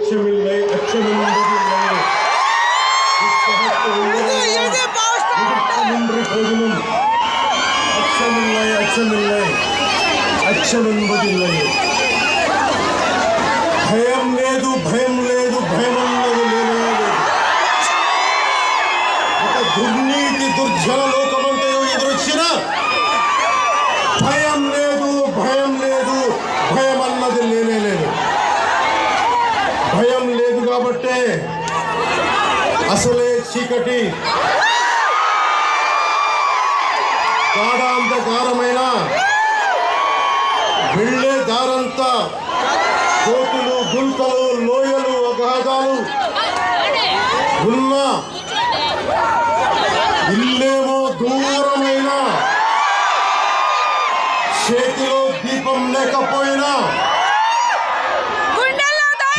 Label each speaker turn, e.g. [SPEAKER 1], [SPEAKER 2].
[SPEAKER 1] అచ్చమిల్లై అచ్చమిల్లై అచ్చమిల్లై అచ్చమిల్లై అచ్చమిల్లై భయం లేదు భయం లేదు భయం అన్నది లేదు. ఒక దుర్నీతి దుర్జన లోకమంతా ఎదురొచ్చిన భయం లేదు భయం లేదు భయం అన్నది లేదు. భయం లేదు కాబట్టే అసలే చీకటి గాఢాంధకారమైన వెళ్ళే దారంతా గోతులు గుంతలు లోయలు అగాధాలు ఉన్న